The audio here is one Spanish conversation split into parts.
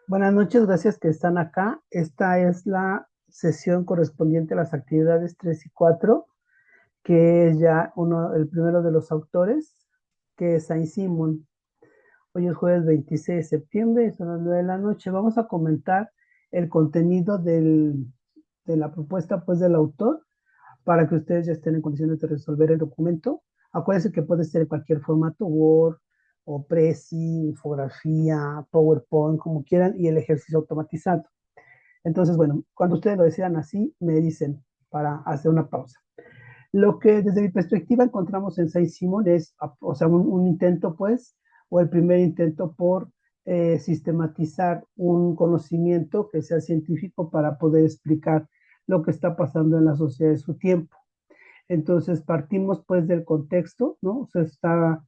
Buenas noches, gracias que están acá. Esta es la sesión correspondiente a las actividades 3 y 4, que es ya el primero de los autores, que es Saint-Simon. Hoy es jueves 26 de septiembre y son las 9 de la noche. Vamos a comentar el contenido de la propuesta pues, del autor para que ustedes ya estén en condiciones de resolver el documento. Acuérdense que puede ser en cualquier formato, Word o Prezi, infografía, PowerPoint, como quieran, y el ejercicio automatizado. Entonces, bueno, cuando ustedes lo decidan así, me dicen para hacer una pausa. Lo que desde mi perspectiva encontramos en Saint-Simon es, o sea, un intento, pues, o el primer intento por sistematizar un conocimiento que sea científico para poder explicar lo que está pasando en la sociedad de su tiempo. Entonces partimos pues del contexto, ¿no? O sea, está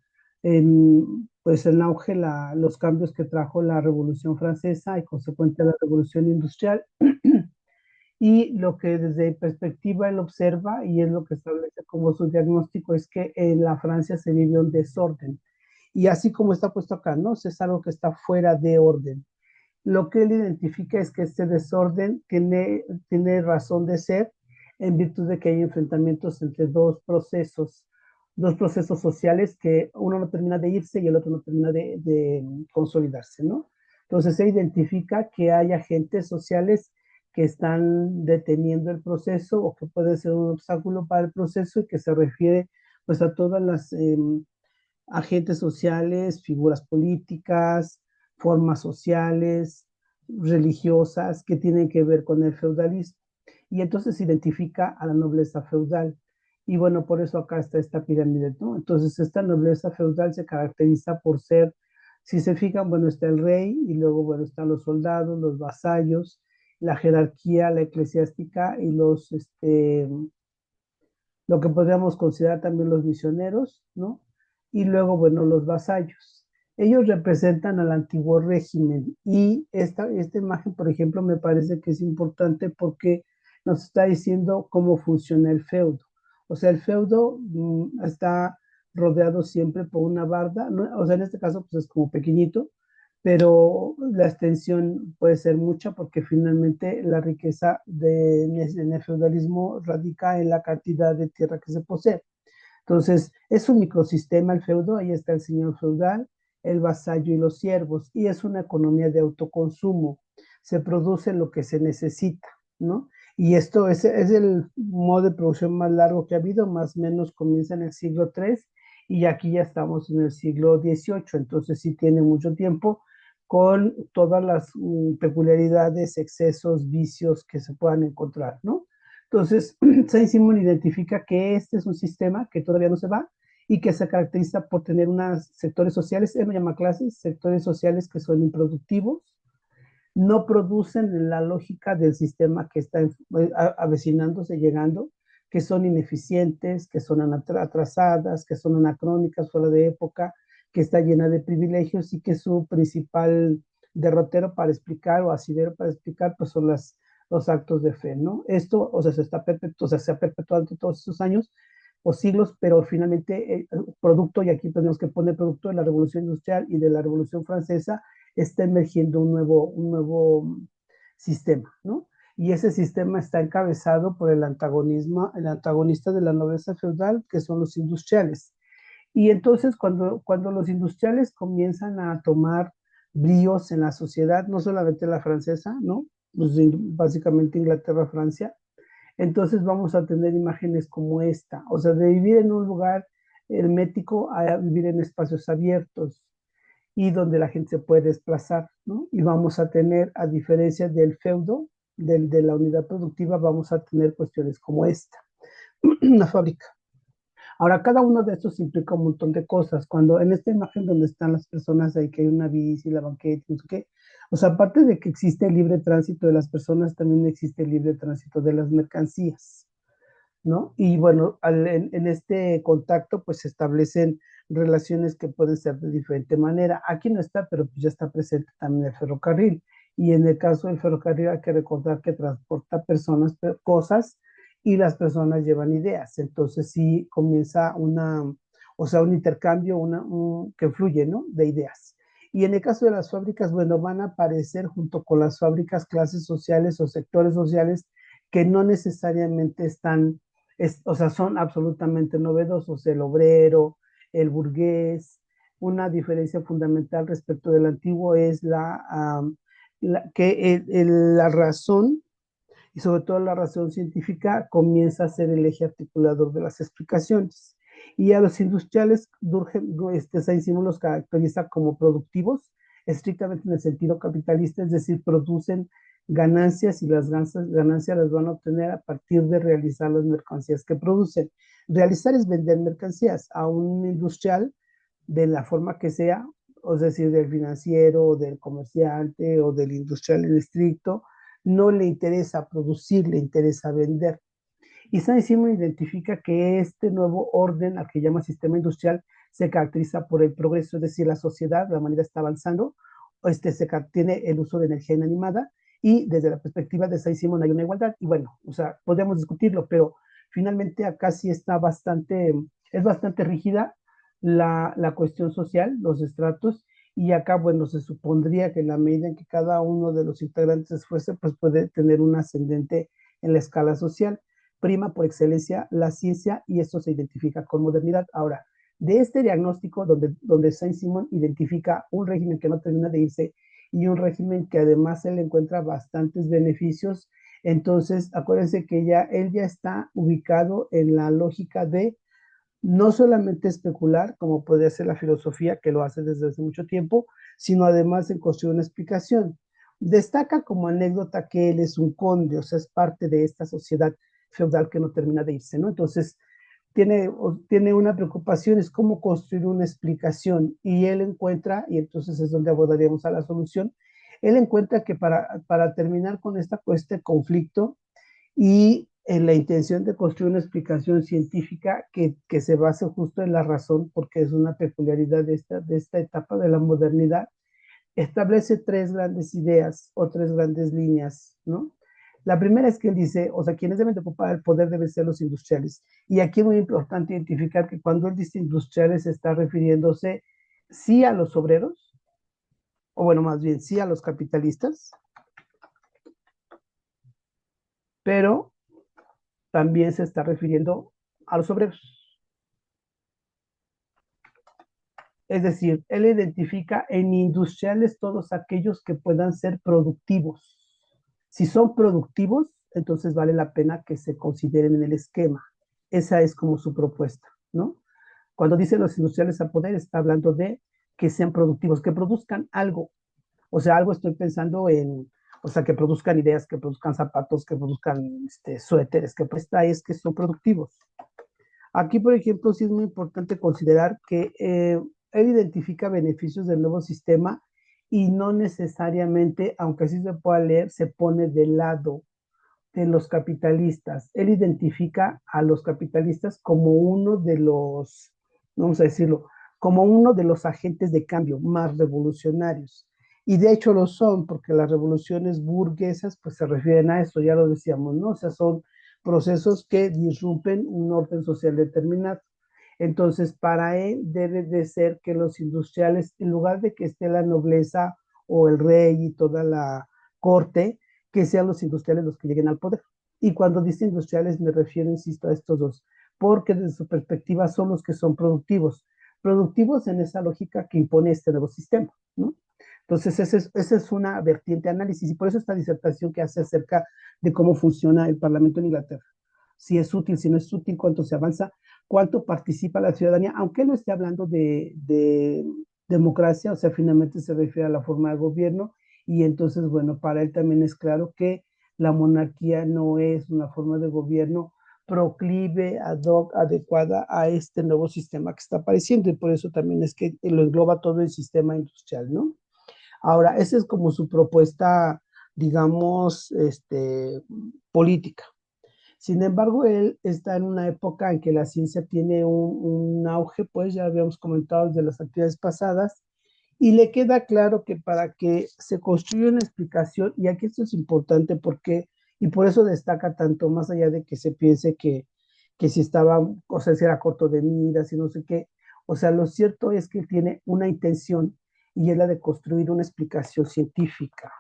pues en auge los cambios que trajo la Revolución Francesa y consecuente la Revolución Industrial. Y lo que desde perspectiva él observa y es lo que establece como su diagnóstico es que en la Francia se vivió un desorden. Y así como está puesto acá, ¿no? O sea, es algo que está fuera de orden. Lo que él identifica es que este desorden tiene razón de ser en virtud de que hay enfrentamientos entre dos procesos sociales que uno no termina de irse y el otro no termina de consolidarse, ¿no? Entonces se identifica que hay agentes sociales que están deteniendo el proceso o que puede ser un obstáculo para el proceso y que se refiere pues a todas las agentes sociales, figuras políticas, formas sociales, religiosas que tienen que ver con el feudalismo. Y entonces se identifica a la nobleza feudal. Y bueno, por eso acá está esta pirámide, ¿no? Entonces esta nobleza feudal se caracteriza por ser, si se fijan, bueno, está el rey y luego, bueno, están los soldados, los vasallos, la jerarquía, la eclesiástica y lo que podríamos considerar también los misioneros, ¿no? Y luego, bueno, los vasallos. Ellos representan al antiguo régimen y esta imagen, por ejemplo, me parece que es importante porque nos está diciendo cómo funciona el feudo. O sea, el feudo está rodeado siempre por una barda, ¿no? O sea, en este caso pues es como pequeñito, pero la extensión puede ser mucha porque finalmente la riqueza en el feudalismo radica en la cantidad de tierra que se posee. Entonces, es un microsistema el feudo, ahí está el señor feudal, el vasallo y los siervos, y es una economía de autoconsumo. Se produce lo que se necesita, ¿no? Y esto es el modo de producción más largo que ha habido, más o menos comienza en el siglo III y aquí ya estamos en el siglo XVIII, entonces sí tiene mucho tiempo con todas las peculiaridades, excesos, vicios que se puedan encontrar, ¿no? Entonces, Saint-Simon identifica que este es un sistema que todavía no se va y que se caracteriza por tener unos sectores sociales, él lo llama clases, sectores sociales que son improductivos, no producen la lógica del sistema que está avecinándose, llegando, que son ineficientes, que son atrasadas, que son anacrónicas, fuera de época, que está llena de privilegios y que su principal derrotero para explicar o asidero para explicar pues son los actos de fe, ¿no? Esto, o sea, o sea, se ha perpetuado todos estos años o siglos, pero finalmente producto, y aquí tenemos que poner producto de la Revolución Industrial y de la Revolución Francesa, está emergiendo un nuevo sistema, ¿no? Y ese sistema está encabezado por el antagonista de la nobleza feudal, que son los industriales. Y entonces cuando los industriales comienzan a tomar bríos en la sociedad, no solamente la francesa, ¿no? Pues básicamente Inglaterra, Francia, entonces vamos a tener imágenes como esta, o sea, de vivir en un lugar hermético a vivir en espacios abiertos, y donde la gente se puede desplazar, ¿no? Y vamos a tener, a diferencia del feudo, de la unidad productiva, vamos a tener cuestiones como esta, una fábrica. Ahora, cada uno de estos implica un montón de cosas. Cuando en esta imagen donde están las personas, ahí que hay una bici, la banqueta, no sé qué, o sea, aparte de que existe el libre tránsito de las personas, también existe el libre tránsito de las mercancías, ¿no? Y bueno, en este contacto pues se establecen relaciones que pueden ser de diferente manera. Aquí no está, pero pues ya está presente también el ferrocarril. Y en el caso del ferrocarril hay que recordar que transporta personas, cosas, y las personas llevan ideas. Entonces sí comienza o sea, un intercambio que fluye, ¿no? De ideas. Y en el caso de las fábricas, bueno, van a aparecer junto con las fábricas clases sociales o sectores sociales que no necesariamente están, o sea, son absolutamente novedosos. El obrero, el burgués. Una diferencia fundamental respecto del antiguo es que la razón, y sobre todo la razón científica, comienza a ser el eje articulador de las explicaciones. Y a los industriales, Saint-Simon los caracteriza como productivos, estrictamente en el sentido capitalista, es decir, producen ganancias y las ganancias las van a obtener a partir de realizar las mercancías que producen. Realizar es vender mercancías a un industrial de la forma que sea, es decir, del financiero, del comerciante o del industrial en estricto, no le interesa producir, le interesa vender. Y Saint-Simon identifica que este nuevo orden, al que llama sistema industrial, se caracteriza por el progreso, es decir, la sociedad, la humanidad está avanzando, tiene el uso de energía inanimada y desde la perspectiva de Saint-Simon hay una igualdad. Y bueno, o sea, podríamos discutirlo, pero finalmente acá sí está es bastante rígida la cuestión social, los estratos, y acá, bueno, se supondría que en la medida en que cada uno de los integrantes se esfuerce, pues puede tener un ascendente en la escala social. Prima por excelencia la ciencia y esto se identifica con modernidad. Ahora, de este diagnóstico donde Saint-Simon identifica un régimen que no termina de irse y un régimen que además él encuentra bastantes beneficios, entonces acuérdense que él ya está ubicado en la lógica de no solamente especular, como podría ser la filosofía, que lo hace desde hace mucho tiempo, sino además en construir una explicación. Destaca como anécdota que él es un conde, o sea, es parte de esta sociedad feudal que no termina de irse, ¿no? Entonces, tiene una preocupación, es cómo construir una explicación, y él encuentra, y entonces es donde abordaríamos a la solución, él encuentra que para terminar con este conflicto, y en la intención de construir una explicación científica que se base justo en la razón, porque es una peculiaridad de esta etapa de la modernidad, establece tres grandes ideas o tres grandes líneas, ¿no? La primera es que él dice, o sea, quienes deben de ocupar el poder deben ser los industriales. Y aquí es muy importante identificar que cuando él dice industriales está refiriéndose sí a los obreros, o bueno, más bien sí a los capitalistas, pero también se está refiriendo a los obreros. Es decir, él identifica en industriales todos aquellos que puedan ser productivos. Si son productivos, entonces vale la pena que se consideren en el esquema. Esa es como su propuesta, ¿no? Cuando dice los industriales a poder, está hablando de que sean productivos, que produzcan algo. O sea, algo estoy pensando o sea, que produzcan ideas, que produzcan zapatos, que produzcan suéteres, que esta es que son productivos. Aquí, por ejemplo, sí es muy importante considerar que él identifica beneficios del nuevo sistema y no necesariamente, aunque así se pueda leer, se pone del lado de los capitalistas. Él identifica a los capitalistas como uno de los, vamos a decirlo, como uno de los agentes de cambio más revolucionarios. Y de hecho lo son, porque las revoluciones burguesas pues se refieren a eso, ya lo decíamos, ¿no? O sea, son procesos que disrumpen un orden social determinado. Entonces, para él debe de ser que los industriales, en lugar de que esté la nobleza o el rey y toda la corte, que sean los industriales los que lleguen al poder. Y cuando dice industriales me refiero, insisto, a estos dos, porque desde su perspectiva son los que son productivos en esa lógica que impone este nuevo sistema, ¿no? Entonces, esa es una vertiente de análisis y por eso esta disertación que hace acerca de cómo funciona el Parlamento en Inglaterra. Si es útil, si no es útil, cuánto se avanza, cuánto participa la ciudadanía, aunque no esté hablando de democracia, o sea, finalmente se refiere a la forma de gobierno y entonces, bueno, para él también es claro que la monarquía no es una forma de gobierno proclive, ad hoc, adecuada a este nuevo sistema que está apareciendo y por eso también es que lo engloba todo el sistema industrial, ¿no? Ahora, esa es como su propuesta, digamos, política. Sin embargo, él está en una época en que la ciencia tiene un auge, pues ya habíamos comentado desde las actividades pasadas, y le queda claro que para que se construya una explicación, y aquí esto es importante porque, y por eso destaca tanto, más allá de que se piense que si estaba, o sea, si era corto de miras y no sé qué, o sea, lo cierto es que tiene una intención y es la de construir una explicación científica.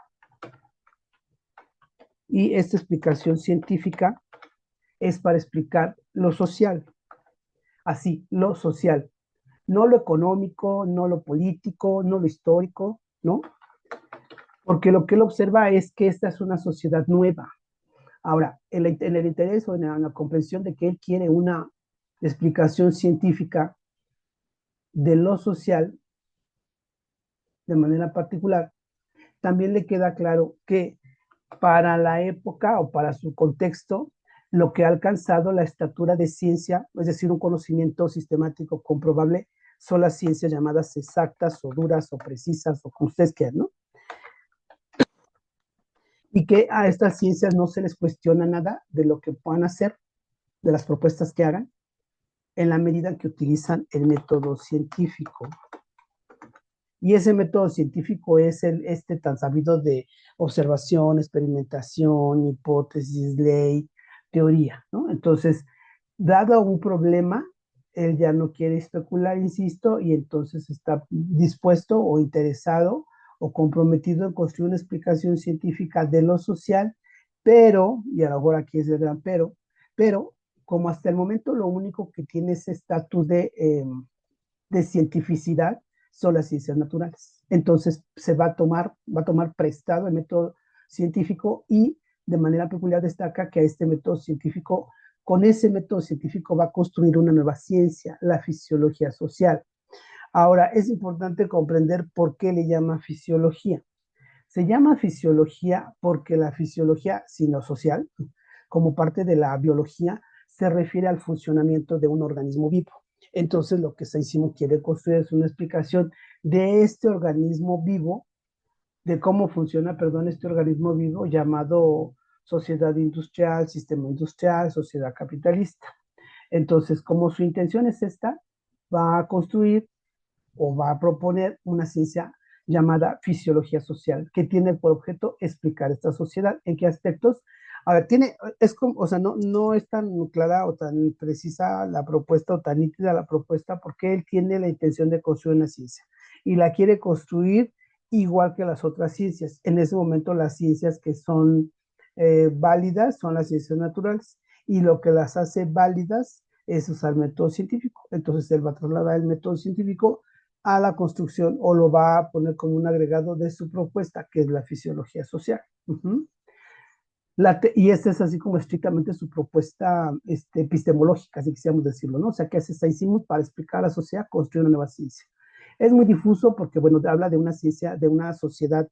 Y esta explicación científica es para explicar lo social, así, lo social, no lo económico, no lo político, no lo histórico, ¿no? Porque lo que él observa es que esta es una sociedad nueva. Ahora, en el interés o en la comprensión de que él quiere una explicación científica de lo social de manera particular, también le queda claro que para la época o para su contexto, lo que ha alcanzado la estatura de ciencia, es decir, un conocimiento sistemático comprobable, son las ciencias llamadas exactas o duras o precisas o como ustedes quieran, ¿no? Y que a estas ciencias no se les cuestiona nada de lo que puedan hacer, de las propuestas que hagan, en la medida que utilizan el método científico. Y ese método científico es este tan sabido de observación, experimentación, hipótesis, ley, teoría, ¿no? Entonces, dado un problema, él ya no quiere especular, insisto, y entonces está dispuesto o interesado o comprometido en construir una explicación científica de lo social, pero, y a lo mejor aquí es el gran pero como hasta el momento lo único que tiene ese estatus de cientificidad son las ciencias naturales. Entonces se va a tomar prestado el método científico y de manera peculiar destaca que a este método científico, con ese método científico va a construir una nueva ciencia, la fisiología social. Ahora, es importante comprender por qué le llama fisiología. Se llama fisiología porque la fisiología sinosocial, como parte de la biología, se refiere al funcionamiento de un organismo vivo. Entonces, lo que Saint-Simon quiere construir es una explicación de este organismo vivo, de cómo funciona, perdón, este organismo vivo llamado sociedad industrial, sistema industrial, sociedad capitalista. Entonces, como su intención es esta, va a construir o va a proponer una ciencia llamada fisiología social, que tiene por objeto explicar esta sociedad. ¿En qué aspectos? A ver, es como, o sea, no es tan clara o tan precisa la propuesta o tan nítida la propuesta porque él tiene la intención de construir una ciencia y la quiere construir igual que las otras ciencias. En ese momento las ciencias que son válidas son las ciencias naturales y lo que las hace válidas es usar el método científico. Entonces él va a trasladar el método científico a la construcción o lo va a poner como un agregado de su propuesta, que es la fisiología social. Y esta es así como estrictamente su propuesta epistemológica, si quisiéramos decirlo, ¿no? O sea, ¿qué hace Saint-Simon para explicar a la sociedad, construir una nueva ciencia? Es muy difuso porque, bueno, habla de una ciencia, de una sociedad,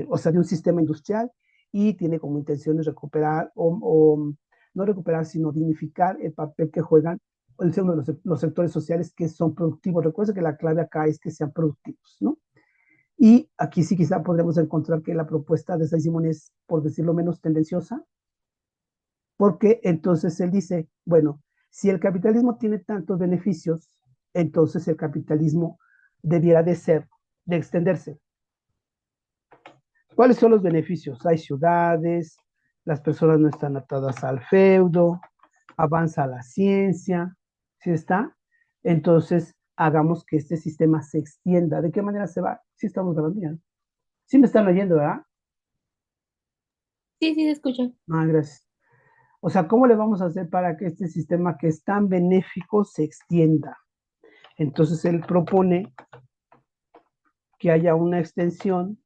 o sea, de un sistema industrial y tiene como intenciones recuperar o no recuperar, sino dignificar el papel que juegan el segundo de los sectores sociales que son productivos. Recuerda que la clave acá es que sean productivos, ¿no? Y aquí sí quizá podremos encontrar que la propuesta de Saint-Simon es, por decirlo menos, tendenciosa, porque entonces él dice, bueno, si el capitalismo tiene tantos beneficios, entonces el capitalismo debiera de ser, de extenderse. ¿Cuáles son los beneficios? Hay ciudades, las personas no están atadas al feudo, avanza la ciencia, ¿sí está? Entonces, hagamos que este sistema se extienda. ¿De qué manera se va? Sí estamos grabando ya. Sí me están oyendo, ¿verdad? Sí, sí, se escucha. Ah, gracias. O sea, ¿cómo le vamos a hacer para que este sistema que es tan benéfico se extienda? Entonces, él propone que haya una extensión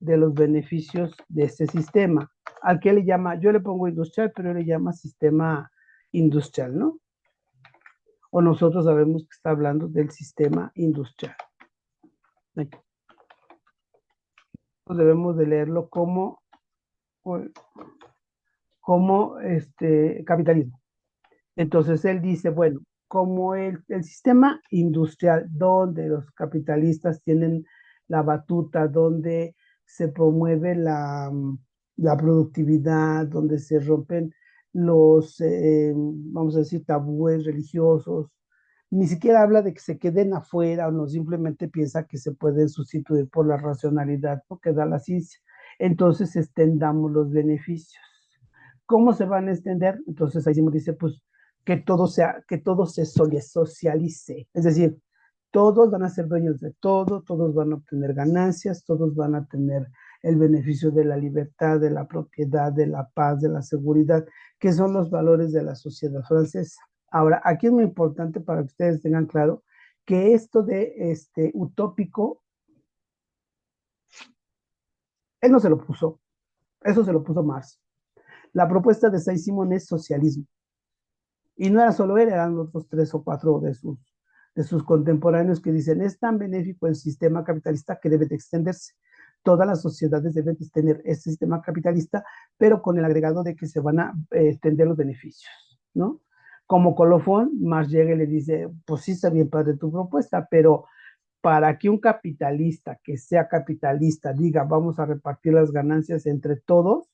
de los beneficios de este sistema, al que le llama, yo le pongo industrial, pero él le llama sistema industrial, ¿no? O nosotros sabemos que está hablando del sistema industrial. Debemos de leerlo como capitalismo. Entonces él dice, bueno, como el sistema industrial donde los capitalistas tienen la batuta, donde se promueve la productividad, donde se rompen vamos a decir, tabúes religiosos, ni siquiera habla de que se queden afuera o no simplemente piensa que se pueden sustituir por la racionalidad, ¿no? Que da la ciencia. Entonces extendamos los beneficios. ¿Cómo se van a extender? Entonces ahí se dice, pues que todo se socialice, es decir, todos van a ser dueños de todo, todos van a obtener ganancias, todos van a tener el beneficio de la libertad, de la propiedad, de la paz, de la seguridad, que son los valores de la sociedad francesa. Ahora, aquí es muy importante para que ustedes tengan claro que esto de utópico, él no se lo puso, eso se lo puso Marx. La propuesta de Saint-Simon es socialismo. Y no era solo él, eran otros tres o cuatro de sus contemporáneos que dicen, es tan benéfico el sistema capitalista que debe de extenderse. Todas las sociedades deben de tener este sistema capitalista, pero con el agregado de que se van a extender los beneficios, ¿no? Como colofón, Marx llega y le dice, pues sí está bien padre tu propuesta, pero para que un capitalista que sea capitalista diga, vamos a repartir las ganancias entre todos,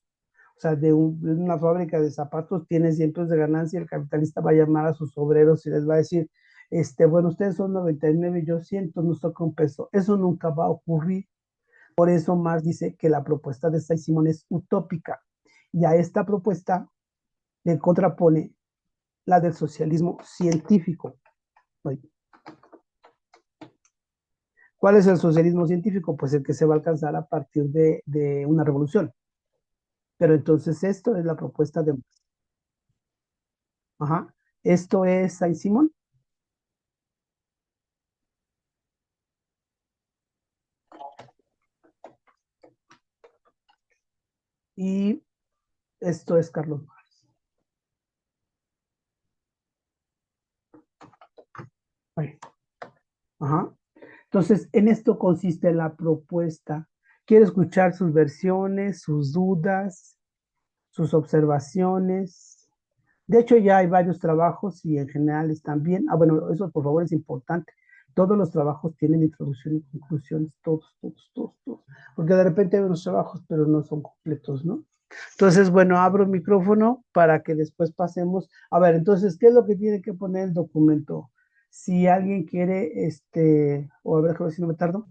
o sea, de una fábrica de zapatos tiene cientos de ganancia, el capitalista va a llamar a sus obreros y les va a decir, bueno, ustedes son 99 y yo 100, nos toca un peso. Eso nunca va a ocurrir. Por eso Marx dice que la propuesta de Saint-Simon es utópica. Y a esta propuesta le contrapone la del socialismo científico. ¿Cuál es el socialismo científico? Pues el que se va a alcanzar a partir de una revolución. Pero entonces esto es la propuesta de... Ajá. Esto es Saint-Simon. Y esto es Carlos Marx. Ahí. Ajá. Entonces, en esto consiste la propuesta. Quiero escuchar sus versiones, sus dudas, sus observaciones. De hecho, ya hay varios trabajos y en general están bien. Ah, bueno, eso por favor es importante. Todos los trabajos tienen introducción y conclusiones, todos, todos, todos, todos. Porque de repente hay unos trabajos, pero no son completos, ¿no? Entonces, bueno, abro el micrófono para que después pasemos. A ver, entonces, ¿qué es lo que tiene que poner el documento? Si alguien quiere, o a ver si no me tardo,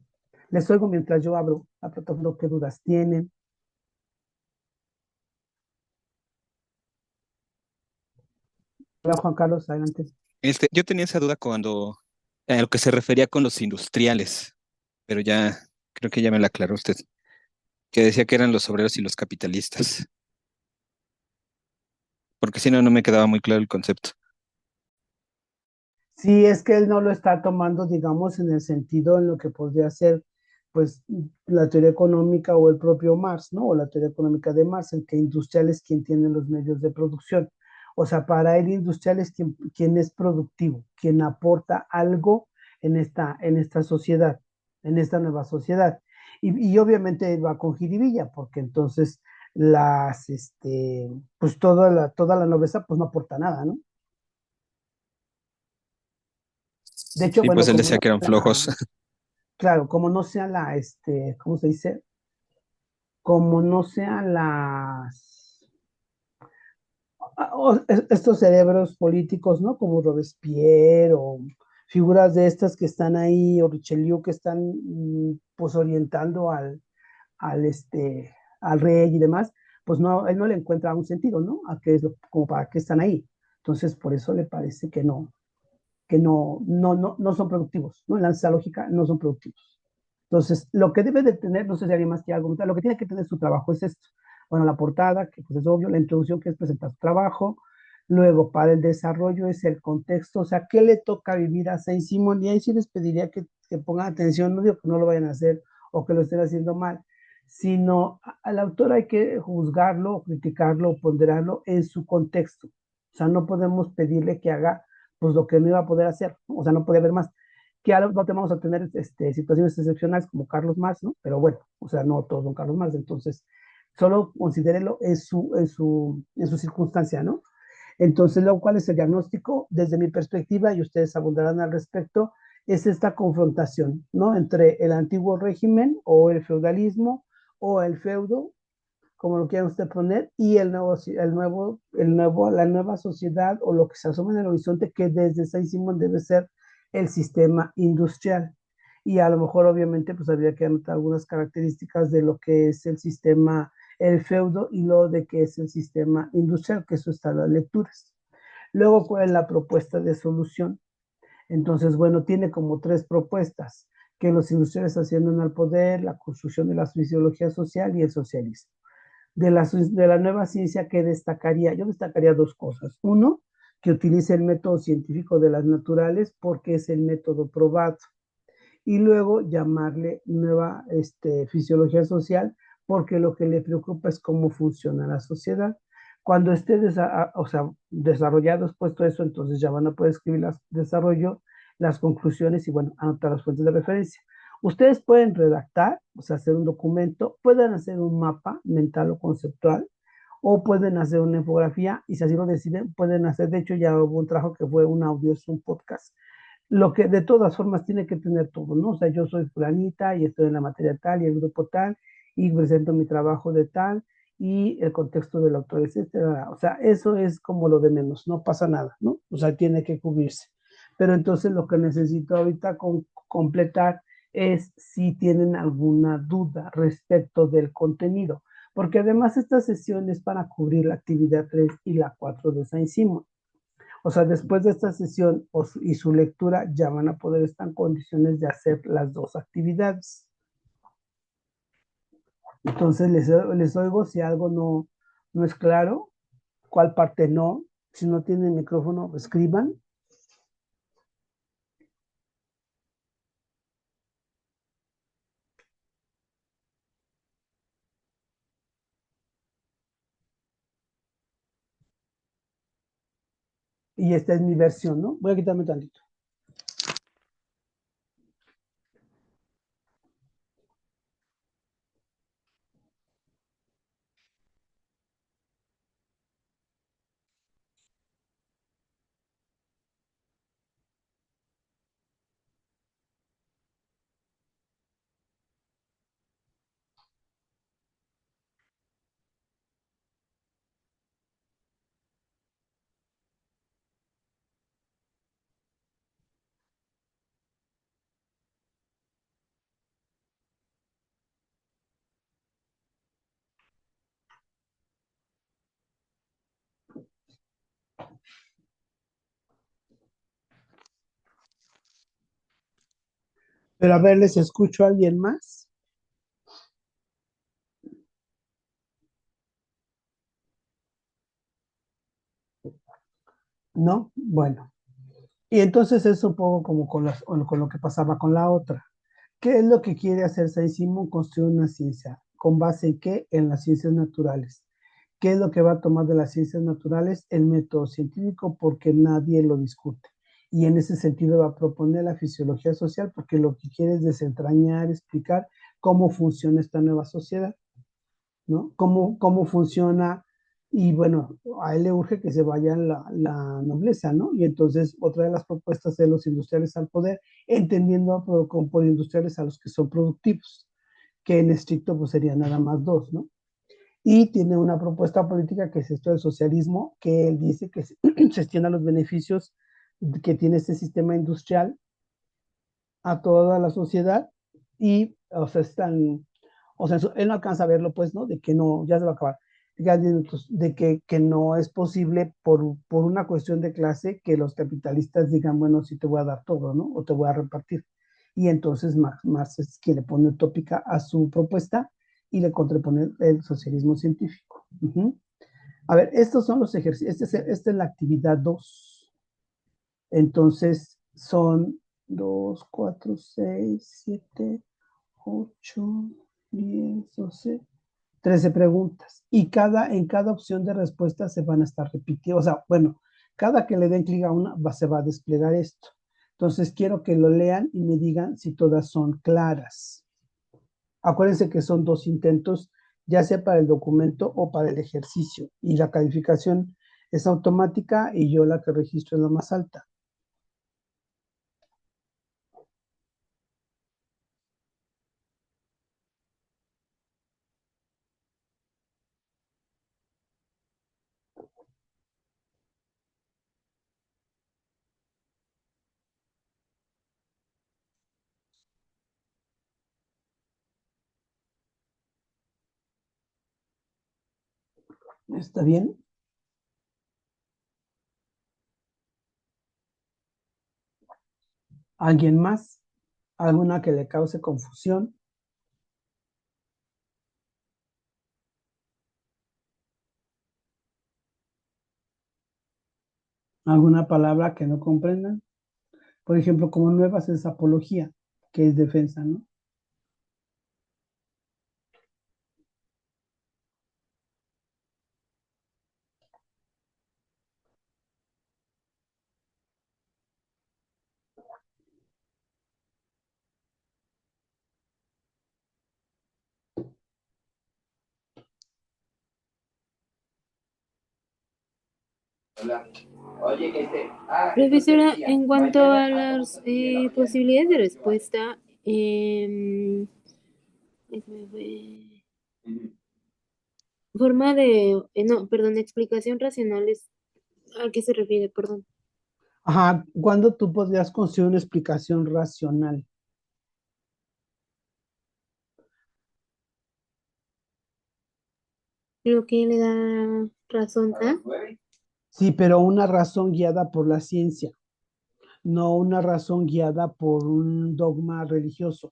les oigo mientras yo abro la plataforma, qué dudas tienen. Hola, Juan Carlos, adelante. Yo tenía esa duda cuando a lo que se refería con los industriales, pero ya creo que ya me la aclaró usted, que decía que eran los obreros y los capitalistas, porque si no, no me quedaba muy claro el concepto. Sí, es que él no lo está tomando, digamos, en el sentido en lo que podría ser, pues, la teoría económica o el propio Marx, ¿no? O la teoría económica de Marx, en que industrial es quien tiene los medios de producción. O sea, para él industrial es quien es productivo, quien aporta algo en esta sociedad, en esta nueva sociedad. Y obviamente va con jiribilla, porque entonces pues toda la nobleza, pues no aporta nada, ¿no? De hecho, Sí, pues bueno, él como decía no que eran sea, flojos. claro, como no sea ¿cómo se dice? Como no sean estos cerebros políticos, ¿no? Como Robespierre o figuras de estas que están ahí, o Richelieu, que están, pues, orientando al rey y demás, pues no, él no le encuentra un sentido, ¿no? A qué es como para qué están ahí. Entonces, por eso le parece que no son productivos, ¿no? En la lógica no son productivos. Entonces, lo que debe de tener, no sé si alguien más quiere argumentar, lo que tiene que tener su trabajo es esto. Bueno, la portada, que pues es obvio, la introducción, que es presentar su trabajo. Luego, para el desarrollo es el contexto, o sea, ¿qué le toca vivir a Saint-Simon? Y ahí sí les pediría que pongan atención, no digo que no lo vayan a hacer o que lo estén haciendo mal, sino al autor hay que juzgarlo, criticarlo, ponderarlo en su contexto. O sea, no podemos pedirle que haga pues lo que no iba a poder hacer, ¿no? O sea, no puede haber más que no te vamos a tener situaciones excepcionales como Carlos Marx, ¿no? Pero bueno, o sea, no todos son Carlos Marx, entonces solo considérelo en su circunstancia, ¿no? Entonces, ¿cuál es el diagnóstico? Desde mi perspectiva, y ustedes abundarán al respecto, es esta confrontación, ¿no? Entre el antiguo régimen o el feudalismo o el feudo, como lo quiera usted poner, y la nueva sociedad o lo que se asoma en el horizonte que desde Saint-Simon debe ser el sistema industrial. Y a lo mejor, obviamente, pues habría que anotar algunas características de lo que es el sistema, el feudo, y lo de que es el sistema industrial, que eso está en las lecturas. Luego, ¿cuál es la propuesta de solución? Entonces, bueno, tiene como tres propuestas, que los industriales asciendan al poder, la construcción de la fisiología social y el socialismo. De la nueva ciencia que destacaría, yo destacaría dos cosas. Uno, que utilice el método científico de las naturales porque es el método probado. Y luego llamarle nueva fisiología social porque lo que le preocupa es cómo funciona la sociedad. Cuando esté o sea, desarrollado expuesto eso, entonces ya van a poder escribir desarrollo, las conclusiones y bueno, anotar las fuentes de referencia. Ustedes pueden redactar, o sea, hacer un documento, pueden hacer un mapa mental o conceptual, o pueden hacer una infografía y si así lo deciden, pueden hacer, de hecho ya hubo un trabajo que fue un audio, es un podcast, lo que de todas formas tiene que tener todo, ¿no? O sea, yo soy fulanita y estoy en la materia tal y el grupo tal y presento mi trabajo de tal y el contexto del autor, etcétera. O sea, eso es como lo de menos, no pasa nada, ¿no? O sea, tiene que cubrirse. Pero entonces lo que necesito ahorita completar es si tienen alguna duda respecto del contenido, porque además esta sesión es para cubrir la actividad 3 y la 4 de Saint Simon. O sea, después de esta sesión y su lectura ya van a poder estar en condiciones de hacer las dos actividades. Entonces les oigo si algo no es claro, cuál parte no. Si no tienen micrófono, escriban. Y esta es mi versión, ¿no? Voy a quitarme tantito. Pero a ver, ¿les escucho a alguien más? ¿No? Bueno. Y entonces es un poco como con lo que pasaba con la otra. ¿Qué es lo que quiere hacer Saint Simon? Construir una ciencia. ¿Con base en qué? En las ciencias naturales. ¿Qué es lo que va a tomar de las ciencias naturales? El método científico porque nadie lo discute. Y en ese sentido va a proponer la fisiología social porque lo que quiere es desentrañar, explicar cómo funciona esta nueva sociedad, ¿no? Cómo funciona, y bueno, a él le urge que se vaya la nobleza, ¿no? Y entonces otra de las propuestas de los industriales al poder, entendiendo por industriales a los que son productivos, que en estricto pues serían nada más dos, ¿no? Y tiene una propuesta política que es esto del socialismo, que él dice que se, se extiendan los beneficios que tiene este sistema industrial a toda la sociedad y, o sea, están, o sea, él no alcanza a verlo, pues, ¿no? De que no, ya se va a acabar, de que no es posible por una cuestión de clase que los capitalistas digan, bueno, sí te voy a dar todo, ¿no? O te voy a repartir. Y entonces Marx es quien le pone utópica a su propuesta y le contrapone el socialismo científico. A ver, estos son los ejercicios, esta es la actividad 2. Entonces son 2, 4, 6, 7, 8, 10, 12, 13 preguntas. Y en cada opción de respuesta se van a estar repitiendo. O sea, bueno, cada que le den clic a una, se va a desplegar esto. Entonces quiero que lo lean y me digan si todas son claras. Acuérdense que son dos intentos, ya sea para el documento o para el ejercicio. Y la calificación es automática y yo la que registro es la más alta. ¿Está bien? ¿Alguien más? ¿Alguna que le cause confusión? ¿Alguna palabra que no comprendan? Por ejemplo, como nuevas es apología, que es defensa, ¿no? Profesora, en cuanto a las posibilidades de respuesta, se me fue. Forma de, no, perdón, explicación racional es, ¿a qué se refiere? Perdón. Ajá, ¿cuándo tú podrías construir una explicación racional? Lo que le da razón a. Sí, pero una razón guiada por la ciencia, no una razón guiada por un dogma religioso.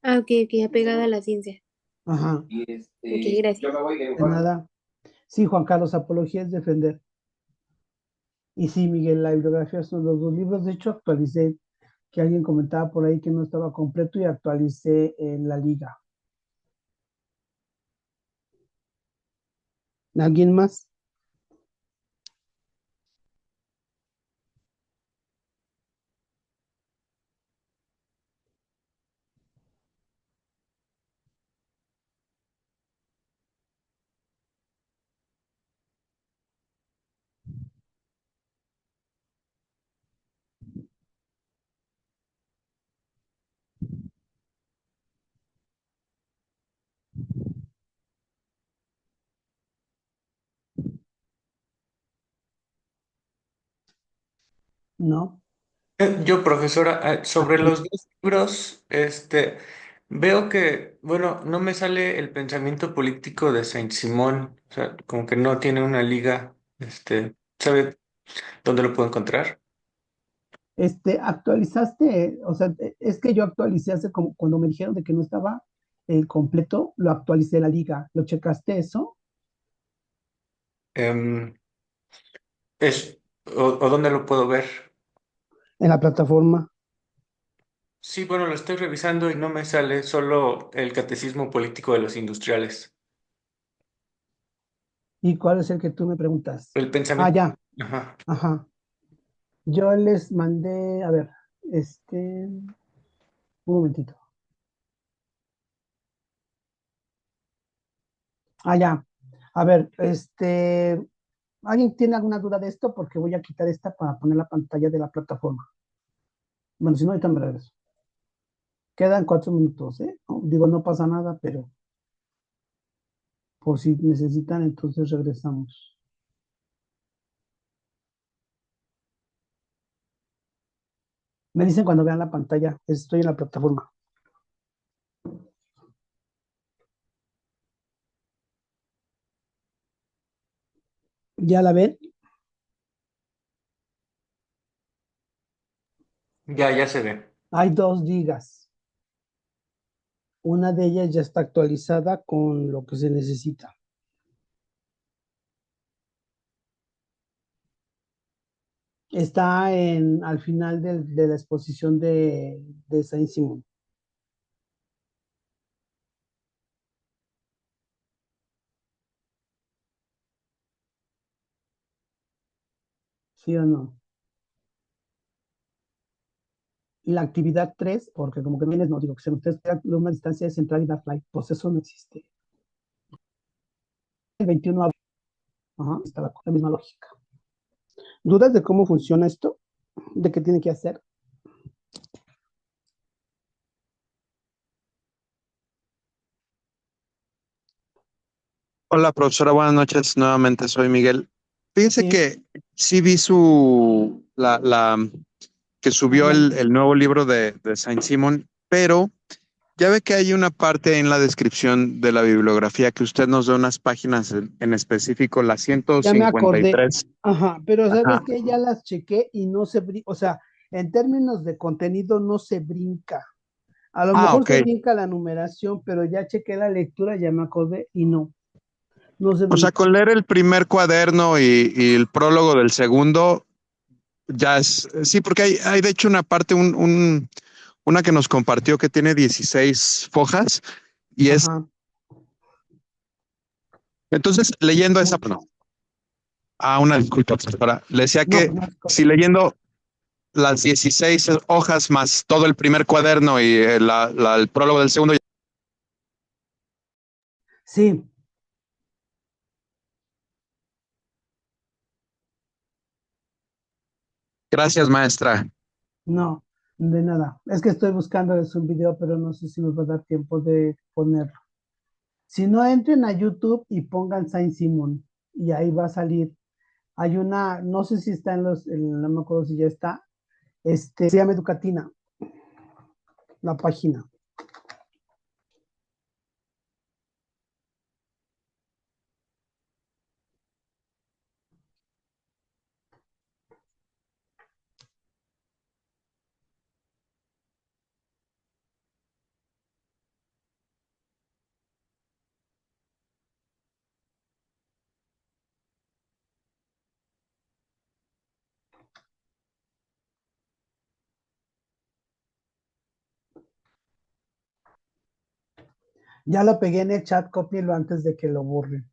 Ah, ok, ok, apegada a la ciencia. Ajá, Ok, gracias. de nada. Sí, Juan Carlos, apología es defender. Y sí, Miguel, la bibliografía son los dos libros. De hecho, actualicé, que alguien comentaba por ahí que no estaba completo y actualicé en la liga. ¿Alguien más? No. Yo, profesora, sobre Aquí. los dos libros, veo que, bueno, no me sale el pensamiento político de Saint-Simon, o sea, como que no tiene una liga, ¿sabe dónde lo puedo encontrar? Actualizaste, o sea, es que yo actualicé hace como cuando me dijeron de que no estaba completo, lo actualicé la liga. ¿Lo checaste eso? Em, o dónde lo puedo ver. En la plataforma. Sí, bueno, lo estoy revisando y no me sale solo el Catecismo Político de los Industriales. ¿Y cuál es el que tú me preguntas? El Ah, pensamiento, ya, ajá. ajá. Yo les mandé, a ver, un momentito. Ah, ya. A ver, ¿alguien tiene alguna duda de esto? Porque voy a quitar esta para poner la pantalla de la plataforma. Bueno, si no, ahorita me regreso. Quedan 4 minutos, ¿eh? No, digo, no pasa nada, pero por si necesitan, entonces regresamos. Me dicen cuando vean la pantalla, estoy en la plataforma. ¿Ya la ven? Ya se ve. Hay 2 ligas. Una de ellas ya está actualizada con lo que se necesita. Está al final de la exposición de Saint-Simon. ¿Sí o no? Y la actividad 3, porque como que no vienes, no digo que se ustedes de una distancia de central y dark light, pues eso no existe. El 21 ajá, está la misma lógica. ¿Dudas de cómo funciona esto? ¿De qué tiene que hacer? Hola, profesora, buenas noches. Nuevamente soy Miguel. Fíjese Sí, que sí vi que subió adelante. el nuevo libro de Saint Simon, pero Ya ve que hay una parte en la descripción de la bibliografía que usted nos da unas páginas en específico, la Ya me acordé. 153. Ajá, pero sabes Ajá. que ya las chequé y no se brinca, o sea, en términos de contenido no se brinca. A lo Ah, mejor ok. se brinca la numeración, pero ya chequé la lectura, ya me acordé y no, no se O sea, brinca. con leer el primer cuaderno y el prólogo del segundo, ya es, sí, porque hay de hecho una parte, una que nos compartió que tiene 16 fojas y es, Ajá, entonces leyendo esa, mucho. una disculpa, profesora, le decía No, que no es si leyendo las 16 hojas más todo el primer cuaderno y el prólogo del segundo. Sí, Gracias, maestra. no, de nada. Es que estoy buscando un video, pero no sé si nos va a dar tiempo de ponerlo. Si no, entren a YouTube y pongan Saint Simon y ahí va a salir. Hay una, no sé si está no me acuerdo si ya está, se llama Educatina, la página. Ya lo pegué en el chat, cópielo antes de que lo borren.